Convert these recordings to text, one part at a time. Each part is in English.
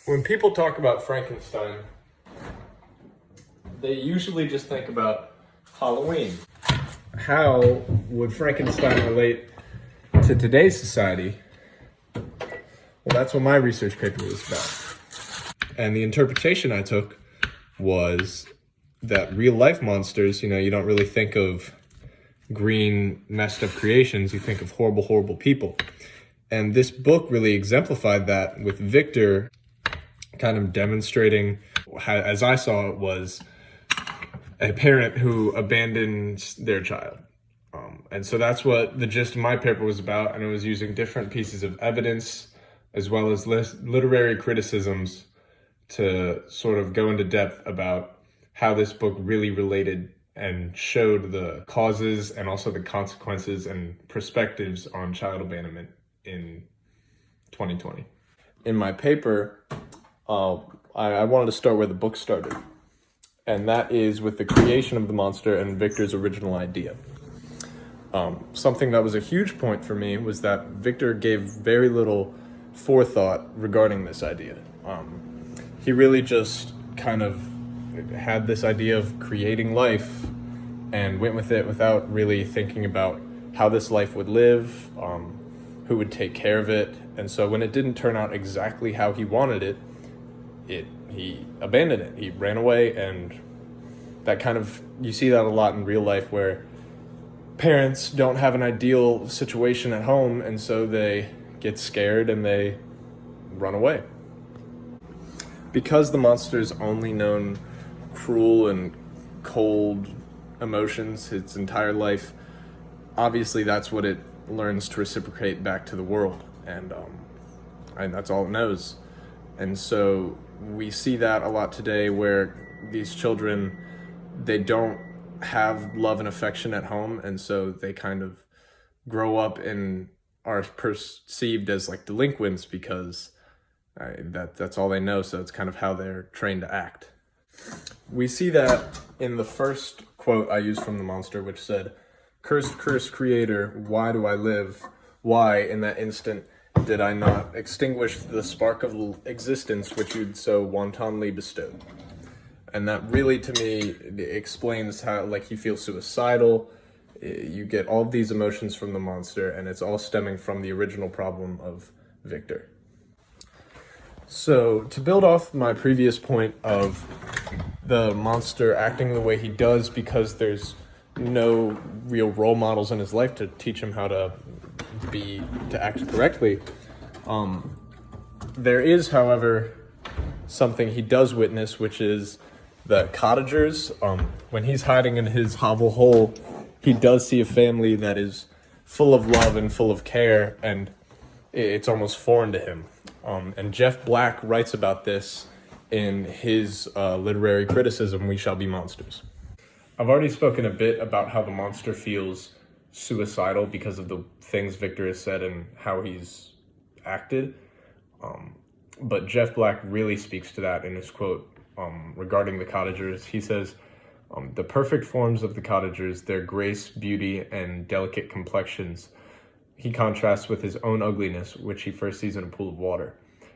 When people talk about Frankenstein, they usually just think about Halloween. How would Frankenstein relate to today's society? Well, that's what my research paper was about. And the interpretation I took was that real life monsters, you don't really think of green, messed up creations, you think of horrible, horrible people. And this book really exemplified that, with Victor kind of demonstrating how, as I saw it, was a parent who abandons their child. And so that's what the gist of my paper was about, and it was using different pieces of evidence as well as literary criticisms to sort of go into depth about how this book really related and showed the causes and also the consequences and perspectives on child abandonment in 2020. In my paper, I wanted to start where the book started, and that is with the creation of the monster and Victor's original idea. Something that was a huge point for me was that Victor gave very little forethought regarding this idea. He really just kind of had this idea of creating life and went with it without really thinking about how this life would live, who would take care of it. And so when it didn't turn out exactly how he wanted it, he abandoned it. He ran away, and that kind of, you see that a lot in real life where parents don't have an ideal situation at home, and so they get scared and they run away. Because the monster's only known cruel and cold emotions its entire life, obviously that's what it learns to reciprocate back to the world, and that's all it knows. And so we see that a lot today, where these children, they don't have love and affection at home, and so they kind of grow up and are perceived as like delinquents because that's all they know, so it's kind of how they're trained to act. We see that in the first quote I used from the monster, which said, "Cursed, cursed creator, why do I live? Why, in that instant, did I not extinguish the spark of existence which you'd so wantonly bestowed?" And that really, to me, explains how, like, he feels suicidal. You get all of these emotions from the monster, and it's all stemming from the original problem of Victor. So, to build off my previous point of the monster acting the way he does because there's no real role models in his life to teach him how to act correctly, there is, however, something he does witness, which is the cottagers. When he's hiding in his hovel hole, he does see a family that is full of love and full of care, and it's almost foreign to him. And Jeff Black writes about this in his literary criticism, We Shall Be Monsters. I've already spoken a bit about how the monster feels suicidal because of the things Victor has said and how he's acted. But Jeff Black really speaks to that in his quote regarding the cottagers. He says, "The perfect forms of the cottagers, their grace, beauty, and delicate complexions, he contrasts with his own ugliness, which he first sees in a pool of water.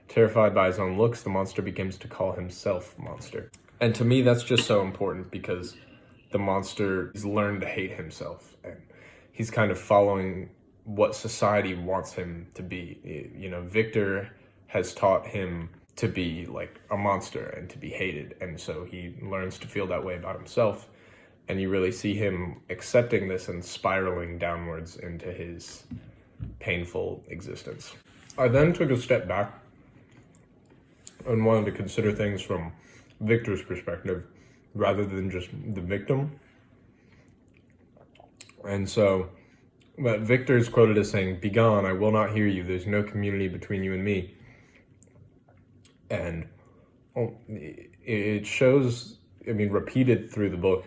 Terrified by his own looks, the monster begins to call himself monster." And to me, that's just so important, because the monster has learned to hate himself, and he's kind of following what society wants him to be. Victor has taught him to be like a monster and to be hated, and so he learns to feel that way about himself, and you really see him accepting this and spiraling downwards into his painful existence. I then took a step back and wanted to consider things from Victor's perspective rather than just the victim. And so Victor is quoted as saying, "Begone, I will not hear you. There's no community between you and me." And it shows, repeated through the book,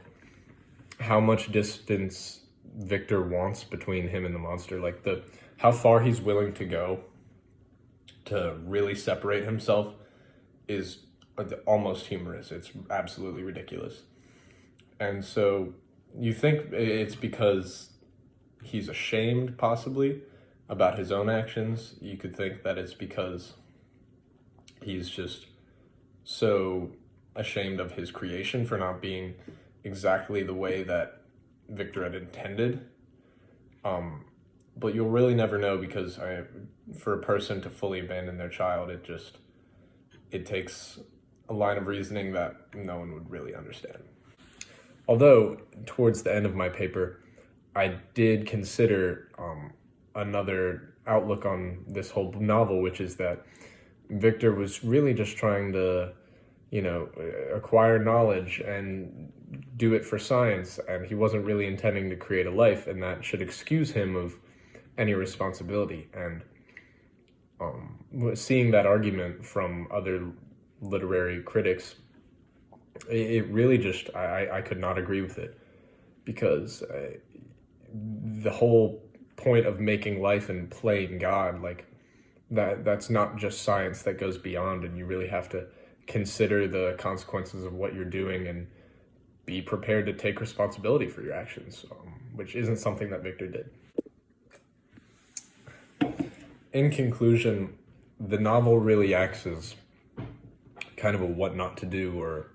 how much distance Victor wants between him and the monster. Like how far he's willing to go to really separate himself is almost humorous. It's absolutely ridiculous. And so you think it's because he's ashamed, possibly, about his own actions. You could think that it's because he's just so ashamed of his creation for not being exactly the way that Victor had intended. But you'll really never know, because for a person to fully abandon their child, it takes a line of reasoning that no one would really understand. Although, towards the end of my paper, I did consider another outlook on this whole novel, which is that Victor was really just trying to, acquire knowledge and do it for science, and he wasn't really intending to create a life, and that should excuse him of any responsibility. And seeing that argument from other literary critics, it really just, I could not agree with it, because the whole point of making life and playing God, like that's not just science, that goes beyond, and you really have to consider the consequences of what you're doing and be prepared to take responsibility for your actions, which isn't something that Victor did. In conclusion, the novel really acts as kind of a what not to do, or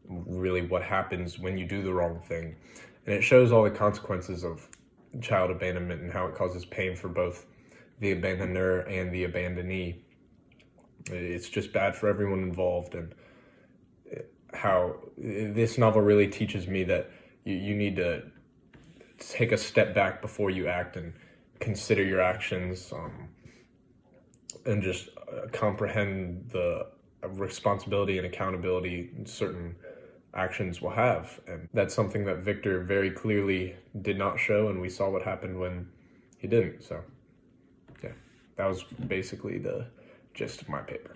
really what happens when you do the wrong thing. And it shows all the consequences of child abandonment and how it causes pain for both the abandoner and the abandonee. It's just bad for everyone involved, and how this novel really teaches me that you need to take a step back before you act and consider your actions, and just comprehend the responsibility and accountability certain actions will have. And that's something that Victor very clearly did not show, and we saw what happened when he didn't. So yeah, that was basically the gist of my paper.